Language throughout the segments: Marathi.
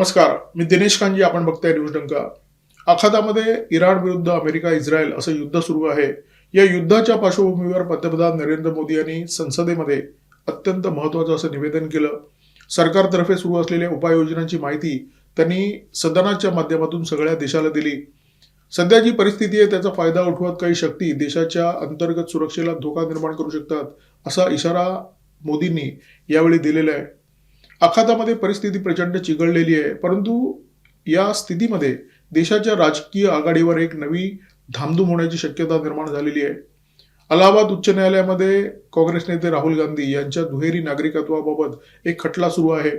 नमस्कार, मी दिनेश कांजी. आपण बघताय न्यूज डंका. आखातामध्ये इराण विरुद्ध अमेरिका इस्रायल असं युद्ध सुरू आहे. या युद्धाच्या पार्श्वभूमीवर पंतप्रधान नरेंद्र मोदी यांनी संसदेमध्ये अत्यंत महत्त्वाचं असं निवेदन केलं. सरकारतर्फे सुरू असलेल्या उपाययोजनांची माहिती त्यांनी सदनाच्या माध्यमातून सगळ्या देशाला दिली. सध्या जी परिस्थिती आहे त्याचा फायदा उठवत काही शक्ती देशाच्या अंतर्गत सुरक्षेला धोका निर्माण करू शकतात, असा इशारा मोदींनी यावेळी दिलेला आहे. आखातामध्ये परिस्थिती प्रचंड चिघळलेली आहे, परंतु या स्थितीमध्ये देशाच्या राजकीय आघाडीवर एक नवी धामधूम होण्याची शक्यता निर्माण झालेली आहे. अलाहाबाद उच्च न्यायालयामध्ये काँग्रेस नेते राहुल गांधी यांच्या दुहेरी नागरिकत्वाबाबत एक खटला सुरू आहे.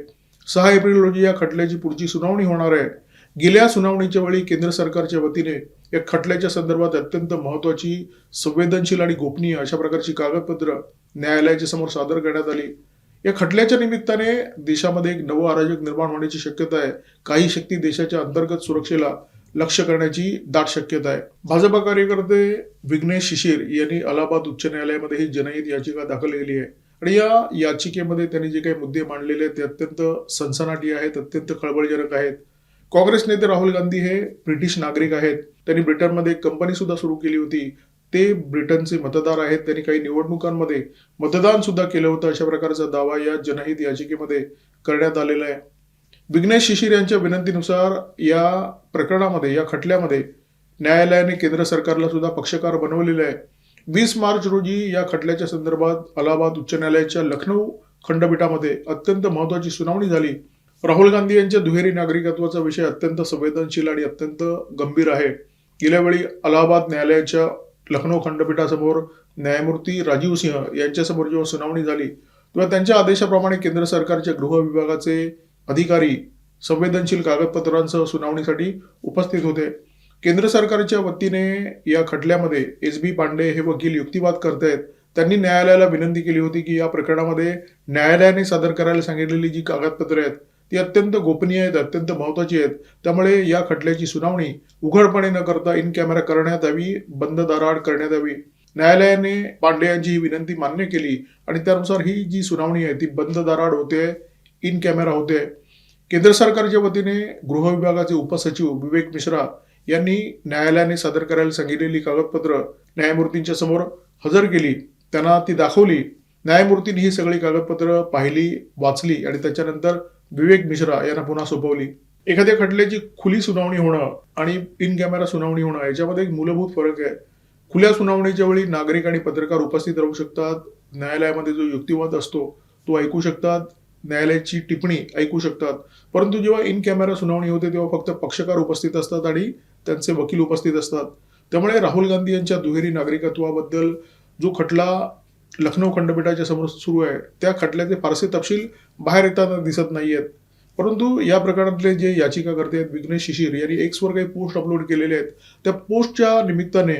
6 एप्रिल रोजी या खटल्याची पुढची सुनावणी होणार आहे. गेल्या सुनावणीच्या वेळी केंद्र सरकारच्या वतीने या खटल्याच्या संदर्भात अत्यंत महत्त्वाची, संवेदनशील आणि गोपनीय अशा प्रकारची कागदपत्र न्यायालयाच्या समोर सादर करण्यात आली. या खटल्याच्या निमित्ताने देशामध्ये एक नवं अराजक निर्माण होण्याची शक्यता आहे. काही शक्ती देशाच्या अंतर्गत सुरक्षेला लक्ष्य करण्याची दाट शक्यता आहे. भाजपा कार्यकर्ते विघ्नेश शिशिर यांनी अलाहाबाद उच्च न्यायालयामध्ये ही जनहित याचिका दाखल केली आहे आणि या याचिकेमध्ये त्यांनी जे काही मुद्दे मांडलेले आहेत ते अत्यंत सनसनाटी आहेत, अत्यंत खळबळजनक आहेत. काँग्रेस नेते राहुल गांधी हे ब्रिटिश नागरिक आहेत. त्यांनी ब्रिटनमध्ये एक कंपनी सुद्धा सुरू केली होती. ते ब्रिटनचे मतदार आहेत. त्यांनी काही निवडणुकांमध्ये मतदान सुद्धा केलं होतं. अशा प्रकारचा दावा या जनहित याचिकेमध्ये करण्यात आलेला आहे. विघ्नेश शिशिर यांच्या विनंतीनुसार या प्रकरणामध्ये, या खटल्यामध्ये न्यायालयाने केंद्र सरकारला सुद्धा पक्षकार बनवलेलं आहे. 20 मार्च रोजी या खटल्याच्या संदर्भात अलाहाबाद उच्च न्यायालयाच्या लखनौ खंडपीठामध्ये अत्यंत महत्त्वाची सुनावणी झाली. राहुल गांधी यांच्या दुहेरी नागरिकत्वाचा विषय अत्यंत संवेदनशील आणि अत्यंत गंभीर आहे. गेल्या वेळी अलाहाबाद न्यायालयाच्या लखनौ खंडपीठासमोर न्यायमूर्ती राजीव सिंह यांच्यासमोर जेव्हा सुनावणी झाली तेव्हा त्यांच्या आदेशाप्रमाणे केंद्र सरकारच्या गृह विभागाचे अधिकारी संवेदनशील कागदपत्रांसह सुनावणीसाठी उपस्थित होते. केंद्र सरकारच्या वतीने या खटल्यामध्ये एस.बी. पांडे हे वकील युक्तिवाद करतायत. त्यांनी न्यायालयाला विनंती केली होती की या प्रकरणामध्ये न्यायालयाने सादर करायला सांगितलेली जी कागदपत्रे आहेत ती अत्यंत गोपनीय आहेत, अत्यंत महत्त्वाची आहेत. त्यामुळे या खटल्याची सुनावणी उघडपणे न करता इन कॅमेरा करण्यात यावी, बंद दाराआड करण्यात यावी. न्यायालयाने पांडे यांची ही विनंती मान्य केली आणि त्यानुसार ही जी सुनावणी आहे ती बंद दाराआड होते, इन कॅमेरा होते. केंद्र सरकारच्या वतीने गृह विभागाचे उपसचिव विवेक मिश्रा यांनी न्यायालयाने सादर करायला सांगितलेली कागदपत्र न्यायमूर्तींच्या समोर हजर केली. त्यांना ती दाखवली. न्यायमूर्तींनी ही सगळी कागदपत्र पाहिली, वाचली आणि त्याच्यानंतर विवेक मिश्रा यांना पुन्हा सोपवली. एखाद्या खटल्याची खुली सुनावणी होणं आणि इन कॅमेरा सुनावणी होणं याच्यामध्ये एक मूलभूत फरक आहे. खुल्या सुनावणीच्या वेळी नागरिक आणि पत्रकार उपस्थित राहू शकतात. न्यायालयामध्ये जो युक्तिवाद असतो तो ऐकू शकतात, न्यायालयाची टिप्पणी ऐकू शकतात. परंतु जेव्हा इन कॅमेरा सुनावणी होते तेव्हा फक्त पक्षकार उपस्थित असतात आणि त्यांचे वकील उपस्थित असतात. त्यामुळे राहुल गांधी यांच्या दुहेरी नागरिकत्वाबद्दल जो खटला लखनौ खंडपीठाच्या समोर सुरू आहे त्या खटल्याचे फारसे तपशील बाहेर येताना दिसत नाहीयेत. परंतु या प्रकरणातले जे याचिकाकर्ते आहेत विघ्नेश शिशिर यांनी एक्सवर काही पोस्ट अपलोड केलेले आहेत. त्या पोस्टच्या निमित्ताने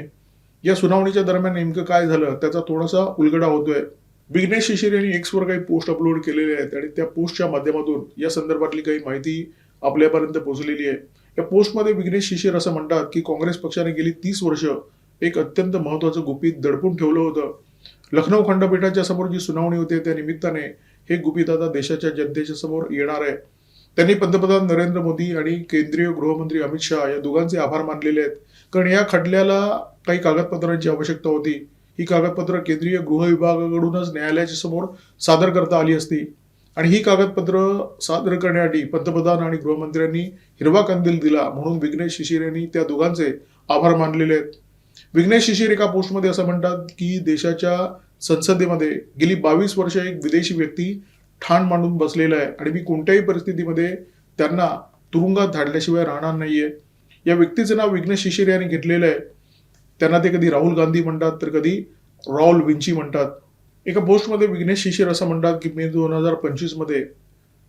या सुनावणीच्या दरम्यान नेमकं काय झालं त्याचा थोडासा उलगडा होतोय. विघ्नेश शिशिर यांनी एक्सवर काही पोस्ट अपलोड केलेले आहेत आणि त्या पोस्टच्या माध्यमातून या संदर्भातली काही माहिती आपल्यापर्यंत पोहोचलेली आहे. या पोस्टमध्ये विघ्नेश शिशिर असं म्हणतात की काँग्रेस पक्षाने गेली 30 वर्ष एक अत्यंत महत्त्वाचं गुपित दडपून ठेवलं होतं. लखनौ खंडपीठाच्या समोर जी सुनावणी होते त्या निमित्ताने हे गुपित आता देशाच्या जनतेच्या समोर येणार आहे. त्यांनी पंतप्रधान नरेंद्र मोदी आणि केंद्रीय गृहमंत्री अमित शहा या दोघांचे आभार मानलेले आहेत. कारण या खटल्याला काही कागदपत्रांची आवश्यकता होती. ही कागदपत्र केंद्रीय गृह विभागाकडूनच न्यायालयाच्या समोर सादर करता आली असती आणि ही कागदपत्र सादर करण्यासाठी पंतप्रधान आणि गृहमंत्र्यांनी हिरवा कंदील दिला. म्हणून विघ्नेश शिशिर यांनी त्या दोघांचे आभार मानलेले आहेत. विघ्नेश शिशिर एका पोस्टमध्ये असं म्हणतात की देशाच्या संसदेमध्ये गेली 22 वर्ष एक विदेशी व्यक्ती ठाण मांडून बसलेला आहे आणि मी कोणत्याही परिस्थितीमध्ये त्यांना तुरुंगात धाडल्याशिवाय राहणार नाहीये. या व्यक्तीचं नाव विघ्नेश शिशिर यांनी घेतलेलं आहे. त्यांना ते कधी राहुल गांधी म्हणतात तर कधी राहुल विंची म्हणतात. एका पोस्टमध्ये विघ्नेश शिशिर असं म्हणतात की मे 2025 मध्ये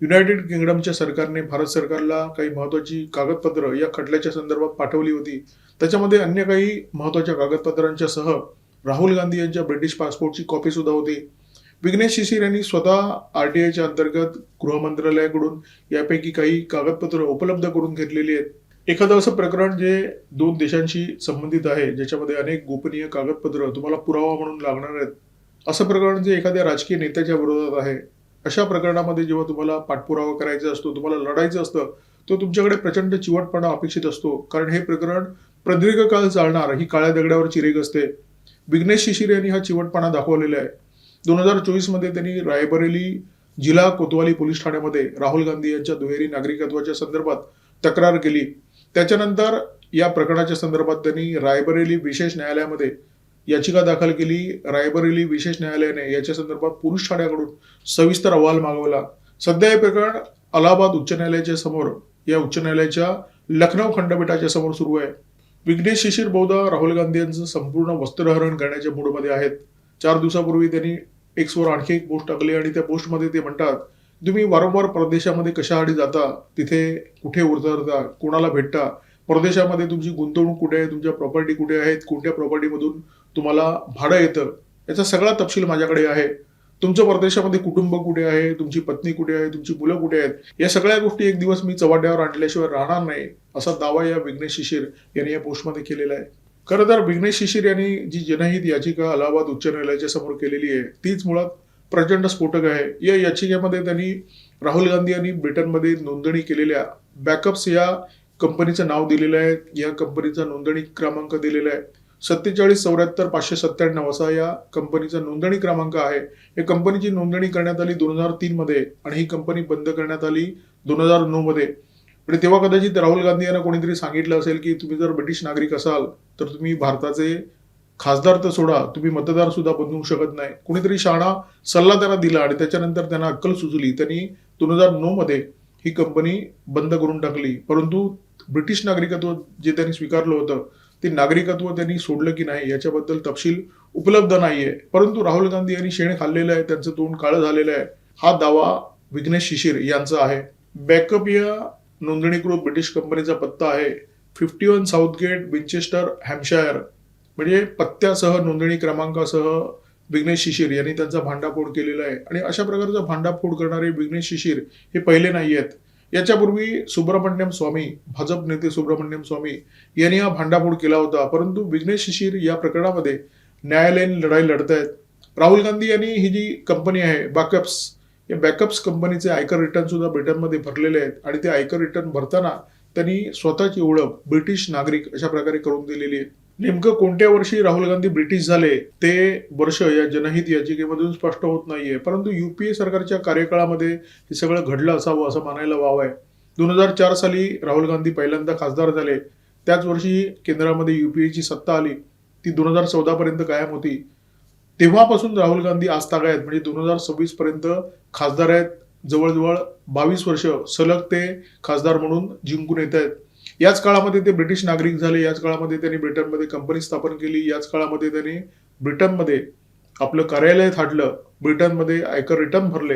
युनायटेड किंगडमच्या सरकारने भारत सरकारला काही महत्त्वाची कागदपत्र या खटल्याच्या संदर्भात पाठवली होती. त्याच्यामध्ये अन्य काही महत्त्वाच्या कागदपत्रांच्या सह राहुल गांधी यांच्या ब्रिटिश पासपोर्टची कॉपी सुद्धा होती. विघ्नेश शिशिर यांनी स्वतः RTIच्या अंतर्गत गृह मंत्रालयाकडून यापैकी काही कागदपत्र उपलब्ध करून घेतलेली आहेत. एखादं असं प्रकरण जे 2 देशांशी संबंधित आहे, ज्याच्यामध्ये अनेक गोपनीय कागदपत्र तुम्हाला पुरावा म्हणून लागणार आहेत, असं प्रकरण जे एखाद्या राजकीय नेत्याच्या विरोधात आहे, अशा प्रकरणामध्ये जेव्हा तुम्हाला पाठपुरावा करायचा असतो, तुम्हाला लढायचं असतं, तो तुमच्याकडे प्रचंड चिवटपणा अपेक्षित असतो, कारण हे प्रकरण प्रदीर्घ काळ चालणार ही काळ्या दगडावरची रेघ असते. विघ्नेश शिशिर यांनी हा चिवटपणा दाखवलेला आहे. 2024 मध्ये त्यांनी रायबरेली जिल्हा कोतवाली पोलीस ठाण्यामध्ये राहुल गांधी यांच्या दुहेरी नागरिकत्वाच्या संदर्भात तक्रार केली. त्याच्यानंतर या प्रकरणाच्या संदर्भात त्यांनी रायबरेली विशेष न्यायालयामध्ये याचिका दाखल केली. रायबरेली विशेष न्यायालयाने याच्या संदर्भात पोलीस ठाण्याकडून सविस्तर अहवाल मागवला. सध्या हे प्रकरण अलाहाबाद उच्च न्यायालयाच्या समोर, या उच्च न्यायालयाच्या लखनौ खंडपीठाच्या समोर सुरू आहे. विघ्नेश शिशिर बहुधा राहुल गांधी यांचं संपूर्ण वस्त्रहरण करण्याच्या मूडमध्ये आहेत. 4 दिवसापूर्वी त्यांनी एक्सवर आणखी एक पोस्ट टाकली आणि त्या पोस्टमध्ये ते म्हणतात, तुम्ही वारंवार परदेशामध्ये कशासाठी जाता, तिथे कुठे उतरता, कोणाला भेटता, परदेशामध्ये तुमची गुंतवणूक कुठे आहे, तुमच्या प्रॉपर्टी कुठे आहेत, कोणत्या प्रॉपर्टीमधून तुम्हाला भाडं येतं, याचा सगळा तपशील माझ्याकडे आहे. तुमचं परदेशामध्ये कुटुंब कुठे आहे, तुमची पत्नी कुठे आहे, तुमची मुलं कुठे आहेत, या सगळ्या गोष्टी एक दिवस मी चव्हाट्यावर आणल्याशिवाय राहणार नाही, असा दावा या विघ्नेश शिशिर यांनी या पोस्टमध्ये केलेला आहे. खरं तर विघ्नेश शिशिर यांनी जी जनहित याचिका अलाहाबाद उच्च न्यायालयाच्या समोर केलेली आहे तीच मुळात प्रचंड स्फोटक आहे. या याचिकेमध्ये त्यांनी राहुल गांधी यांनी ब्रिटनमध्ये नोंदणी केलेल्या बॅकअप्स या कंपनीचं नाव दिलेलं आहे. या कंपनीचा नोंदणी क्रमांक दिलेला आहे 4774-597 असा या कंपनीचा नोंदणी क्रमांक आहे. या कंपनीची नोंदणी करण्यात आली 2003 मध्ये आणि ही कंपनी बंद करण्यात आली 2009 मध्ये. म्हणजे तेव्हा कदाचित राहुल गांधी यांना कोणीतरी सांगितलं असेल की तुम्ही जर ब्रिटिश नागरिक असाल तर तुम्ही भारताचे खासदार तर सोडा, तुम्ही मतदार सुद्धा बनवू शकत नाही. कोणीतरी शहाणा सल्ला त्यांना दिला आणि त्याच्यानंतर त्यांना अक्कल सुचली. त्यांनी 2009 मध्ये ही कंपनी बंद करून टाकली. परंतु ब्रिटिश नागरिकत्व जे त्यांनी स्वीकारलं होतं ते नागरिकत्व त्यांनी सोडलं की नाही याच्याबद्दल तपशील उपलब्ध नाहीये. परंतु राहुल गांधी यांनी शेण खाल्लेलं आहे, त्यांचं तोंड काळं झालेलं आहे, हा दावा विघ्नेश शिशिर यांचा आहे. बॅकअप या नोंदणीकृत ब्रिटिश कंपनीचा पत्ता आहे 51 साऊथगेट, विंचेस्टर, हॅम्पशायर. म्हणजे पत्त्यासह, नोंदणी क्रमांकासह विघ्नेश शिशिर यांनी त्यांचा भांडाफोड केलेला आहे. आणि अशा प्रकारचा भांडाफोड करणारे विघ्नेश शिशिर हे पहिले नाही आहेत. याच्यापूर्वी सुब्रमण्यम स्वामी, भाजप नेते सुब्रमण्यम स्वामी यांनी हा भांडाफोड केला होता. परंतु विघ्नेश शिशिर या प्रकरणामध्ये न्यायालयीन लढाई लढतायत. राहुल गांधी यांनी ही जी कंपनी आहे बॅकअप्स, या बॅकअप्स कंपनीचे आयकर रिटर्न सुद्धा ब्रिटनमध्ये भरलेले आहेत आणि ते आयकर रिटर्न भरताना त्यांनी स्वतःची ओळख ब्रिटिश नागरिक अशा प्रकारे करून दिलेली आहे. नेमकं कोणत्या वर्षी राहुल गांधी ब्रिटिश झाले ते वर्ष या जनहित याचिकेमधून स्पष्ट होत नाहीये. परंतु युपीए सरकारच्या कार्यकाळामध्ये हे सगळं घडलं असावं असं मानायला वाव आहे. 2004 साली राहुल गांधी पहिल्यांदा खासदार झाले. त्याच वर्षी केंद्रामध्ये युपीएची सत्ता आली, ती 2014 पर्यंत कायम होती. तेव्हापासून राहुल गांधी आज तागायत म्हणजे 2026 पर्यंत खासदार आहेत. जवळजवळ 22 वर्ष सलग ते खासदार म्हणून जिंकून येत आहेत. याच काळामध्ये ते ब्रिटिश नागरिक झाले. याच काळामध्ये त्यांनी ब्रिटनमध्ये कंपनी स्थापन केली. याच काळामध्ये त्यांनी ब्रिटनमध्ये आपलं कार्यालय थाटलं, ब्रिटनमध्ये आयकर रिटर्न भरले.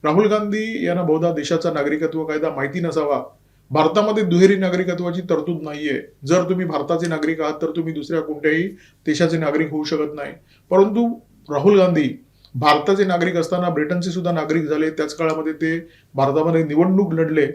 राहुल गांधी यांना बहुधा देशाचा नागरिकत्व कायदा माहिती नसावा. भारतामध्ये दुहेरी नागरिकत्वाची तरतूद नाहीये. जर तुम्ही भारताचे नागरिक आहात तर तुम्ही दुसऱ्या कोणत्याही देशाचे नागरिक होऊ शकत नाही. परंतु राहुल गांधी भारताचे नागरिक असताना ब्रिटनचे सुद्धा नागरिक झाले. त्याच काळामध्ये ते भारतामध्ये निवडणूक लढले.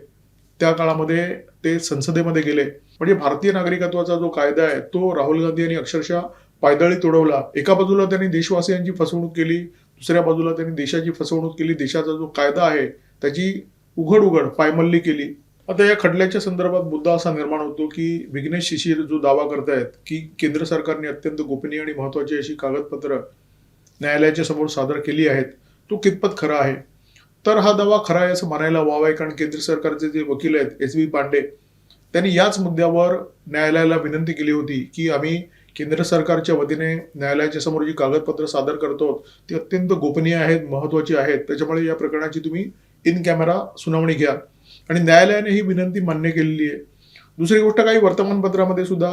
त्या काळामध्ये ते संसदेमध्ये गेले. म्हणजे भारतीय नागरिकत्वाचा जो कायदा आहे तो राहुल गांधी यांनी अक्षरशः पायदळी तोडवला. एका बाजूला त्यांनी देशवासियांची फसवणूक केली, दुसऱ्या बाजूला त्यांनी देशाची फसवणूक केली. देशाचा जो कायदा आहे त्याची उघड पायमल्ली केली. आता या खटल्याच्या संदर्भात मुद्दा असा निर्माण होतो की विघ्नेश शिशिर जो दावा करतायत की केंद्र सरकारने अत्यंत गोपनीय आणि महत्वाची अशी कागदपत्र न्यायालयाच्या समोर सादर केली आहेत, तो कितपत खरा आहे. तर हा दावा खरा आहे असं म्हणायला वाव आहे, कारण केंद्र सरकारचे जे वकील आहेत एस बी पांडे त्यांनी याच मुद्द्यावर न्यायालयाला विनंती केली होती की आम्ही केंद्र सरकारच्या वतीने न्यायालयाच्या समोर जी कागदपत्र सादर करतो ती अत्यंत गोपनीय आहेत, महत्वाची आहेत, त्याच्यामुळे या प्रकरणाची तुम्ही इन कॅमेरा सुनावणी घ्या. आणि न्यायालयाने ही विनंती मान्य केलेली आहे. दुसरी गोष्ट, काही वर्तमानपत्रामध्ये सुद्धा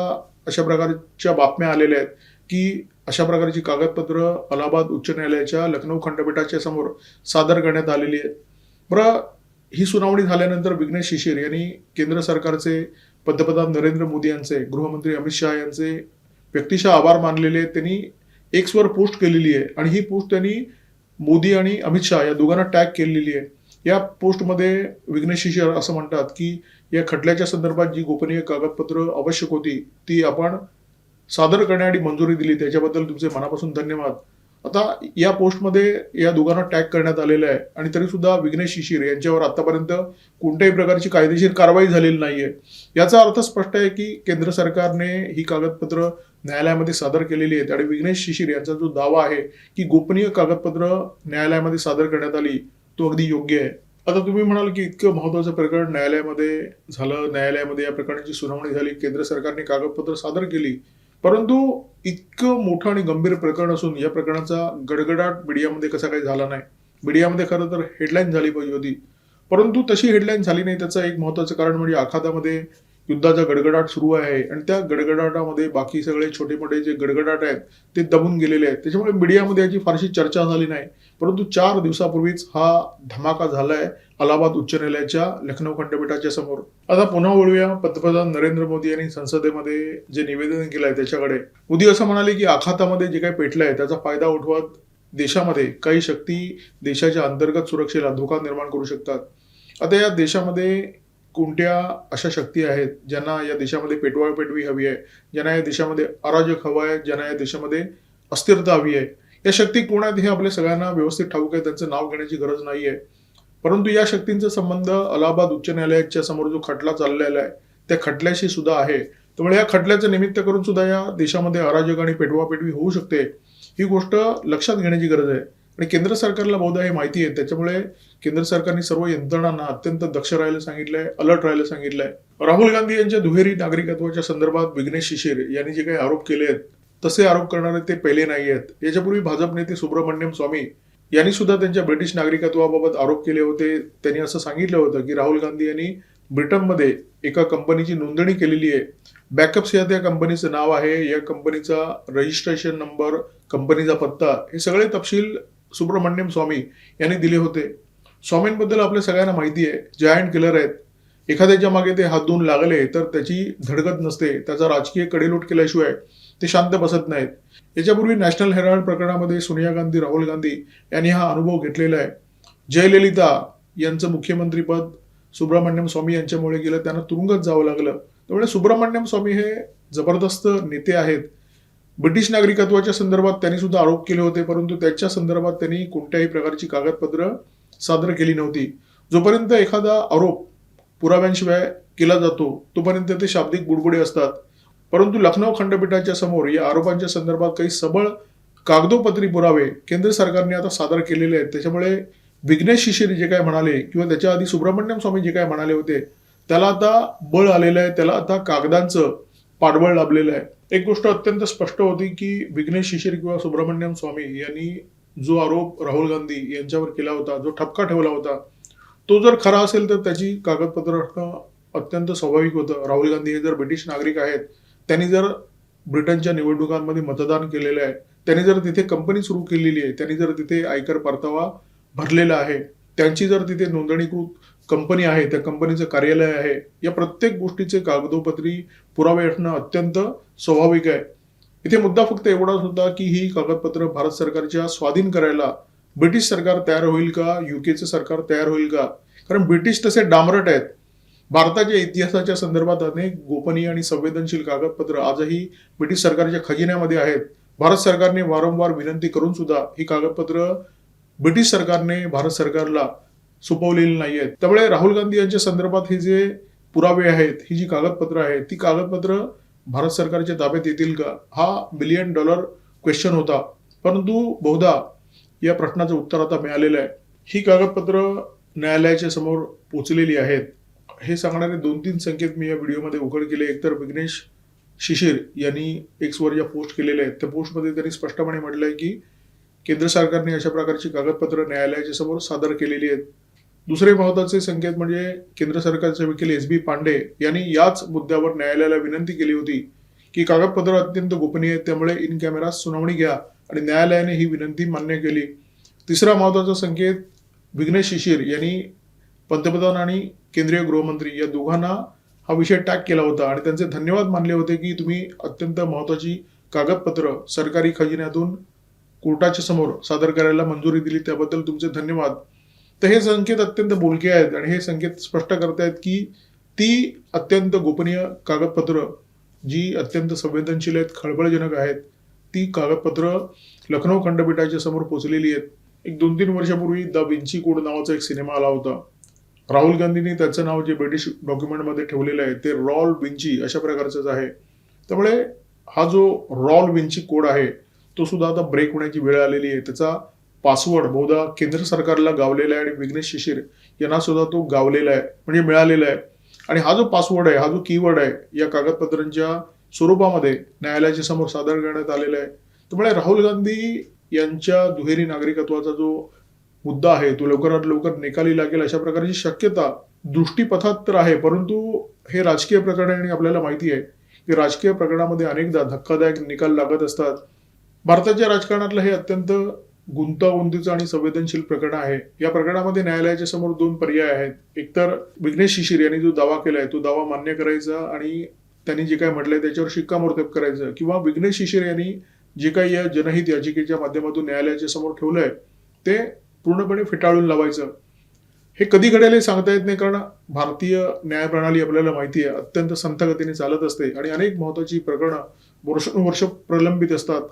अशा प्रकारच्या बातम्या आलेल्या आहेत की अशा प्रकारची कागदपत्र अलाहाबाद उच्च न्यायालयाच्या लखनौ खंडपीठाच्या समोर सादर करण्यात आलेली आहेत. बरं, ही सुनावणी झाल्यानंतर विघ्नेश शिशिर यांनी केंद्र सरकारचे पंतप्रधान नरेंद्र मोदी यांचे, गृहमंत्री अमित शहा यांचे व्यक्तिशः आभार मानलेले आहेत. त्यांनी एक्सवर पोस्ट केलेली आहे आणि ही पोस्ट त्यांनी मोदी आणि अमित शहा या दोघांना टॅग केलेली आहे. या पोस्टमध्ये विघ्नेश शिशिर असं म्हणतात की या खटल्याच्या संदर्भात जी गोपनीय कागदपत्र आवश्यक होती ती आपण सादर करण्यासाठी मंजुरी दिली, त्याच्याबद्दल तुमचे मनापासून धन्यवाद. आता या पोस्टमध्ये या दोघांना टॅग करण्यात आलेलं आहे आणि तरी सुद्धा विघ्नेश शिशिर यांच्यावर आतापर्यंत कोणत्याही प्रकारची कायदेशीर कारवाई झालेली नाहीये. याचा अर्थ स्पष्ट आहे की केंद्र सरकारने ही कागदपत्र न्यायालयामध्ये सादर केलेली आहेत आणि विघ्नेश शिशिर यांचा जो दावा आहे की गोपनीय कागदपत्र न्यायालयामध्ये सादर करण्यात आली तो अगदी योग्य आहे. आता तुम्ही म्हणाल की इतकं महत्वाचं प्रकरण न्यायालयामध्ये झालं, न्यायालयामध्ये या प्रकरणाची सुनावणी झाली, केंद्र सरकारने कागदपत्र सादर केली, परंतु इतकं मोठं आणि गंभीर प्रकरण असून या प्रकरणाचा गडगडाट मीडियामध्ये कसा काही झाला नाही. मीडियामध्ये खरं तर हेडलाईन झाली पाहिजे होती, परंतु तशी हेडलाईन झाली नाही. त्याचं एक महत्वाचं कारण म्हणजे आखातामध्ये युद्धाचा गडगडाट सुरू आहे आणि त्या गडगडाटामध्ये बाकी सगळे छोटे मोठे जे गडगडाट आहेत ते दबून गेलेले आहेत. त्याच्यामुळे मीडियामध्ये याची फारशी चर्चा झाली नाही. परंतु 4 दिवसापूर्वीच हा धमाका झालाय अलाहाबाद उच्च न्यायालयाच्या लखनौ खंडपीठाच्या समोर. आता पुन्हा वळूया पंतप्रधान नरेंद्र मोदी यांनी संसदेमध्ये जे निवेदन केलंय त्याच्याकडे. मोदी असं म्हणाले की आखातामध्ये जे काही पेटलंय त्याचा फायदा उठवत देशामध्ये काही शक्ती देशाच्या अंतर्गत सुरक्षेला धोका निर्माण करू शकतात. आता या देशामध्ये कोणत्या अशा शक्ती आहेत ज्यांना या देशामध्ये पेटवापेटवी हवी आहे, ज्यांना या देशामध्ये अराजक हवा आहे, ज्यांना या देशामध्ये अस्थिरता हवी आहे. या शक्ती कोण आहेत हे आपल्या सगळ्यांना व्यवस्थित ठाऊक आहे, त्यांचं नाव घेण्याची गरज नाहीये. परंतु या शक्तींचा संबंध अलाहाबाद उच्च न्यायालयाच्या समोर जो खटला चाललेला आहे त्या खटल्याशी सुद्धा आहे. त्यामुळे या खटल्याचं निमित्त करून सुद्धा या देशामध्ये अराजक आणि पेटवापेटवी होऊ शकते, ही गोष्ट लक्षात घेण्याची गरज आहे. आणि केंद्र सरकारला बहुधा हे माहिती आहे. त्याच्यामुळे केंद्र सरकारने सर्व यंत्रणांना अत्यंत दक्ष राहायला सांगितलंय, अलर्ट राहायला सांगितलंय. राहुल गांधी यांच्या दुहेरी नागरिकत्वाच्या संदर्भात विघ्नेश शिशिर यांनी जे काही आरोप केले आहेत तसे आरोप करणारे ते पहिले नाही आहेत. याच्यापूर्वी भाजप नेते सुब्रमण्यम स्वामी यांनी सुद्धा त्यांच्या ब्रिटिश नागरिकत्वाबाबत आरोप केले होते. त्यांनी असं सांगितलं होतं की राहुल गांधी यांनी ब्रिटनमध्ये एका कंपनीची नोंदणी केलेली आहे. बॅकअप्स या त्या कंपनीचं नाव आहे, या कंपनीचा रजिस्ट्रेशन नंबर, कंपनीचा पत्ता, हे सगळे तपशील सुब्रमण्यम स्वामी यांनी दिले होते. स्वामींबद्दल आपल्या सगळ्यांना माहिती आहे, जायंट किलर आहेत. एखाद्याच्या मागे ते हात धुवून लागले तर त्याची धडगत नसते, त्याचा राजकीय कडेलोट केल्याशिवाय ते शांत बसत नाहीत. याच्यापूर्वी नॅशनल हेराल्ड प्रकरणामध्ये सोनिया गांधी, राहुल गांधी यांनी हा अनुभव घेतलेला आहे. जयललिता यांचं मुख्यमंत्रीपद सुब्रमण्यम स्वामी यांच्यामुळे गेलं, त्यांना तुरुंगात जावं लागलं. त्यामुळे सुब्रमण्यम स्वामी हे जबरदस्त नेते आहेत. ब्रिटिश नागरिकत्वाच्या संदर्भात त्यांनी सुद्धा आरोप केले होते, परंतु त्याच्या संदर्भात त्यांनी कोणत्याही प्रकारची कागदपत्र सादर केली नव्हती. जोपर्यंत एखादा आरोप पुराव्यांशिवाय केला जातो तोपर्यंत ते शाब्दिक बुडबुडे असतात. परंतु लखनौ खंडपीठाच्या समोर या आरोपांच्या संदर्भात काही सबळ कागदोपत्री पुरावे केंद्र सरकारने आता सादर केलेले आहेत. त्याच्यामुळे विघ्नेश शिशिर जे काय म्हणाले किंवा त्याच्या आधी सुब्रमण्यम स्वामी जे काय म्हणाले होते त्याला आता बळ आलेलं आहे, त्याला आता कागदांचं पाठबळ लाभलेलं आहे. एक गोष्ट अत्यंत स्पष्ट होती की विघ्नेश शिशिर किंवा सुब्रमण्यम स्वामी यांनी जो आरोप राहुल गांधी यांच्यावर केला होता, जो ठपका ठेवला होता, तो जर खरा असेल तर त्याची कागदपत्र असणं अत्यंत स्वाभाविक होतं. राहुल गांधी हे जर ब्रिटिश नागरिक आहेत, त्यांनी जर ब्रिटनच्या निवडणुकांमध्ये मतदान केलेलं आहे, त्यांनी जर तिथे कंपनी सुरू केलेली आहे, त्यांनी जर तिथे आयकर परतावा भरलेला आहे, त्यांची जर तिथे नोंदणीकृत कंपनी आहे, त्या कंपनीचं कार्यालय आहे, या प्रत्येक गोष्टीचे कागदोपत्री पुरावे असणं अत्यंत स्वाभाविक आहे. इथे मुद्दा फक्त एवढाच होता की ही कागदपत्र भारत सरकारच्या स्वाधीन करायला ब्रिटिश सरकार तयार होईल का, युकेचं सरकार तयार होईल का? कारण ब्रिटिश तसे डामरट आहेत. भारताच्या इतिहासाच्या संदर्भात अनेक गोपनीय आणि संवेदनशील कागदपत्र आजही ब्रिटिश सरकारच्या खजिन्यामध्ये आहेत. भारत सरकारने वारंवार विनंती करून सुद्धा ही कागदपत्र ब्रिटिश सरकारने भारत सरकारला सोपवलेली नाही आहेत. त्यामुळे राहुल गांधी यांच्या संदर्भात हे जे पुरावे आहेत, ही जी कागदपत्र आहेत, ती कागदपत्र भारत सरकारच्या ताब्यात येतील का, हा $1 बिलियन क्वेश्चन होता. परंतु बहुधा या प्रश्नाचं उत्तर आता मिळालेलं आहे. ही कागदपत्र न्यायालयाच्या समोर पोचलेली आहेत. हे सांगणारे 2-3 संकेत मी या व्हिडिओमध्ये उघड केले. एकतर विघ्नेश शिशिर यांनी एक्सवर ज्या पोस्ट केलेल्या आहेत त्या पोस्टमध्ये त्यांनी स्पष्टपणे म्हटलंय की केंद्र सरकारने अशा प्रकारची कागदपत्र न्यायालयाच्या समोर सादर केलेली आहेत. दुसरे महत्वाचे संकेत म्हणजे केंद्र सरकारचे वकील SB पांडे यांनी याच मुद्द्यावर न्यायालयाला विनंती केली होती की कागदपत्र अत्यंत गोपनीय आहेत, त्यामुळे इन कॅमेरा सुनावणी घ्या, आणि न्यायालयाने ही विनंती मान्य केली. तिसरा महत्वाचा संकेत, विघ्नेश शिशिर यांनी पंतप्रधान आणि केंद्रीय गृहमंत्री या दोघांना हा विषय टॅग केला होता आणि त्यांचे धन्यवाद मानले होते की तुम्ही अत्यंत महत्वाची कागदपत्र सरकारी खजिन्यातून कोर्टाच्या समोर सादर करायला मंजुरी दिली, त्याबद्दल तुमचे धन्यवाद. तर हे संकेत अत्यंत बोलके आहेत आणि हे संकेत स्पष्ट करतायत की ती अत्यंत गोपनीय कागदपत्र जी अत्यंत संवेदनशील आहेत, खळबळजनक आहेत, ती कागदपत्र लखनौ खंडपीठाच्या समोर पोहोचलेली आहेत. एक 2-3 वर्षापूर्वी द विंची कोड नावाचा एक सिनेमा आला होता. राहुल गांधींनी त्याचं नाव जे ब्रिटिश डॉक्युमेंटमध्ये ठेवलेलं आहे ते रॉल विंची अशा प्रकारचंच आहे. त्यामुळे हा जो रॉल विंची कोड आहे तो सुद्धा आता ब्रेक होण्याची वेळ आलेली आहे. त्याचा पासवर्ड बहुधा केंद्र सरकारला गावलेला आहे आणि विघ्नेश शिशिर यांना सुद्धा तो गावलेला आहे म्हणजे मिळालेला आहे. आणि हा जो पासवर्ड आहे, हा जो कीवर्ड आहे या कागदपत्रांच्या स्वरूपामध्ये न्यायालयाच्या समोर सादर करण्यात आलेला आहे. त्यामुळे राहुल गांधी यांच्या दुहेरी नागरिकत्वाचा जो मुद्दा आहे तो लवकरात लवकर निकाली लागेल अशा प्रकारची शक्यता दृष्टीपथात तर आहे. परंतु हे राजकीय प्रकरण आहे आणि आपल्याला माहिती आहे की राजकीय प्रकरणामध्ये अनेकदा धक्कादायक निकाल लागत असतात. भारताच्या राजकारणातलं हे अत्यंत गुंतागुंतीचं आणि संवेदनशील प्रकरण आहे. या प्रकरणामध्ये न्यायालयाच्या समोर 2 पर्याय आहेत. एकतर विघ्नेश शिशिर यांनी जो दावा केलाय तो दावा मान्य करायचा आणि त्यांनी जे काही म्हटलंय त्याच्यावर शिक्कामोर्तब करायचं, किंवा विघ्नेश शिशिर यांनी जे काही या जनहित याचिकेच्या माध्यमातून न्यायालयाच्या समोर ठेवलंय ते पूर्णपणे फेटाळून लावायचं. हे कधी घडेल हे सांगता येत नाही, कारण भारतीय न्यायप्रणाली आपल्याला माहिती आहे अत्यंत संथ गतीने चालत असते आणि अनेक महत्वाची प्रकरणं वर्षानुवर्ष प्रलंबित असतात.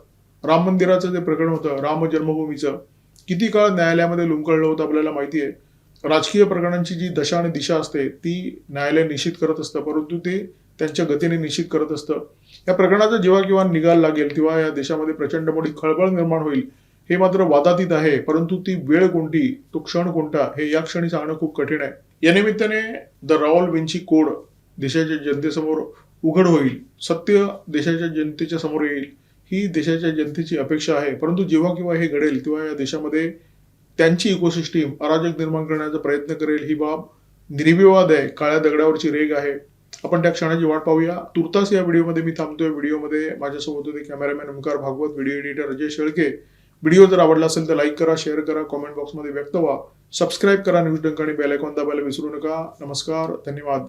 राम मंदिराचं जे प्रकरण होतं, राम जन्मभूमीचं, किती काळ न्यायालयामध्ये लोंबकळलं होतं आपल्याला माहिती आहे. राजकीय प्रकरणांची जी दशा आणि दिशा असते ती न्यायालय निश्चित करत असतं, परंतु ते त्यांच्या गतीने निश्चित करत असतं. या प्रकरणाचा जेव्हा केव्हा निकाल लागेल तेव्हा या देशामध्ये प्रचंड मोठी खळबळ निर्माण होईल हे मात्र वादातीत आहे. परंतु ती वेळ कोणती, तो क्षण कोणता हे या क्षणी सांगणं खूप कठीण आहे. या निमित्ताने द राहुल विंची कोड देशाच्या जनतेसमोर उघड होईल, सत्य देशाच्या जनतेच्या समोर येईल, ही देशाच्या जनतेची अपेक्षा आहे. परंतु जेव्हा केव्हा हे घडेल तेव्हा या देशामध्ये त्यांची इकोसिस्टीम अराजक निर्माण करण्याचा प्रयत्न करेल. ही बाब निर्विवाद आहे, काळ्या दगडावरची रेग आहे. आपण त्या क्षणाची वाट पाहूया. तुर्तास या व्हिडिओमध्ये मी थांबतोय. व्हिडिओमध्ये माझ्यासोबत होते cameraman Omkar Bhagwat, video editor Ajay Shelke. Video जर आवडला असेल तर लाईक करा, शेअर करा, कॉमेंट बॉक्समध्ये व्यक्त व्हा, सबस्क्राईब करा, न्यूज डंक आणि बेल आयकॉन दाबायला विसरू नका. नमस्कार, धन्यवाद.